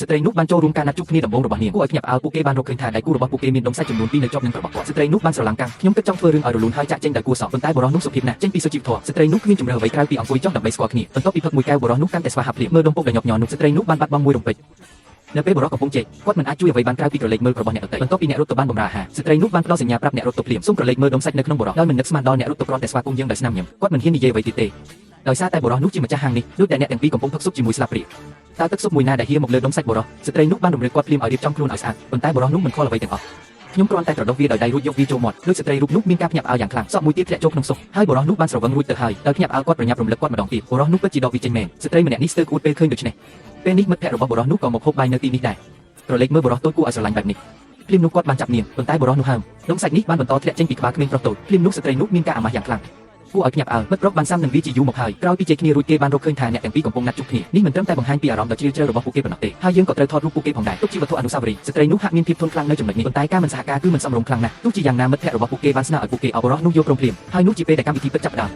ស្ត្រីនោះបានចូលរួមការណាត់ជួបគ្នាដំបូងរបស់នាងគួរឲ្យភ្ញាក់ផ្អើលពួកគេបានរកឃើញថាដៃគូរបស់ពួកគេមានដុំសាច់ចំនួន2នៅជាប់នឹងក្របគាត់ស្ត្រីនោះបានស្រឡាំងកាំងខ្ញុំគិតចង់ធ្វើរឿងឲ្យរលូនហើយចាក់ចេញដោយគួរសមប៉ុន្តែបុរសនោះសុភាពណាស់ចេញពីសុជីវធម៌ស្ត្រីនោះគ្មានជំរឿអ្វីក្រៅពីអង្គុយចុះដើម្បីស្គាល់គ្នាបន្ទាប់ពីផឹកមួយកែវបុរសនោះកាន់តែស្វាហាប់ភ្លាមមើលដុំពុកដែលញាប់ញ័រនោះស្ត្រីនោះបានបាត់បង់មួយរំពេចនៅពេលបុរសកំពុងជែកគាត់មិនអាចជួយអ្វីបានក្រៅពីក្រឡេកមើលរបស់អ្នកដទៃបន្ទាប់ពីអ្នករត់ទៅបានបម្រើអាហារស្ត្រីនោះបានផ្ដល់សញ្ញាប្រាប់អ្នករត់ទៅភ្លាមសូមក្រឡេកមើលដុំសាច់នៅក្នុងបុរសដោយមិននឹកស្មានដល់អ្នករត់ទៅគ្រាន់តែស្វាគមន៍យើងដោយស្នាមញញឹមគាត់មិនហ៊ាននិយាយអ្វីទៀតទេដោយសារតែបុរសនោះជាម្ចាស់ហាងនេះដូចតែអ្នកទាំងពីរកំពុងផឹកស៊ុបជាមួយស្លាបព្រាតើទឹកស៊ុបមួយណាដែលហៀមកលើដុំសាច់បុរសស្ត្រីនោះបានរំលឹកគាត់ភ្លាមឲ្យរៀបចំខ្លួនឲ្យស្អាតប៉ុន្តែបុរសនោះមិនខលអ្វីទាំងអស់ខ្ញុំគ្រាន់តែត្រដុសវាដោយដៃរួចយកវាចូលមាត់ដូចស្ត្រីរូបនោះមានការភ្ញាក់ផ្អើលយ៉ាងខ្លាំងសក់មួយទៀតធ្លាក់ចូលក្នុងស៊ុបហើយបុរសនោះបានស្រវឹងរួចទៅហើយដោយភ្ញាក់ផ្អើលគាត់ប្រញាប់រំលឹកគាត់ម្ដងទៀតបុរសនោះពិតជាដកវាចេញមែនស្ត្រីម្នាក់នេះស្ទើរក្អួតពេលឃើញដូច្នេះពេលនេះមិត្តភក្តិរបស់បុរសនោះក៏មកហូបបាយនៅទីនេះដែរក្រឡេកមើលបុរសតូចគួរឲ្យស្រឡាញ់បែបនេះភ្លាមនោះគាត់បានចាប់នាងប៉ុន្តែបុរសនោះហើមដុំសាច់នេះបានបន្តធ្លាក់ចេញពីក្បាលក្មេងប្រុសតូចភ្លាមនោះស្ត្រីនោះមានការអាម៉ាស់យ៉ាងខ្លាំងគួរឲ្យភ្ញាក់ផ្អើលមិត្តប្រុសបានសាំនឹងវាជាយូរមកហើយក្រោយពីជែកគ្នារួចគេបានរកឃើញថាអ្នកទាំងពីរកំពុងណាត់ជួបគ្នានេះមិនត្រឹមតែបង្ហាញពីអារម្មណ៍ដ៏ជ្រាលជ្រៅរបស់ពួកគេប៉ុណ្ណោះទេហើយយើងក៏ត្រូវថតរូបពួកគេផងដែរទុកជាវត្ថុអនុស្សាវរីយ៍ស្ត្រីនោះហាក់មានភាពធន់ខ្លាំងនៅចំណុចនេះប៉ុន្តែការមិនសហការគឺមិនសមរម្យខ្លាំងណាស់ទោះជាយ៉ាងណាមិត្តភក្តិរបស់ពួកគេបានស្នើឲ្យពួកគេឲ្យបុរសនោះយកព្រមព្រៀងហើយនោះជាពេលដែលកម្មវិធីពិតចាប់ផ្ដើម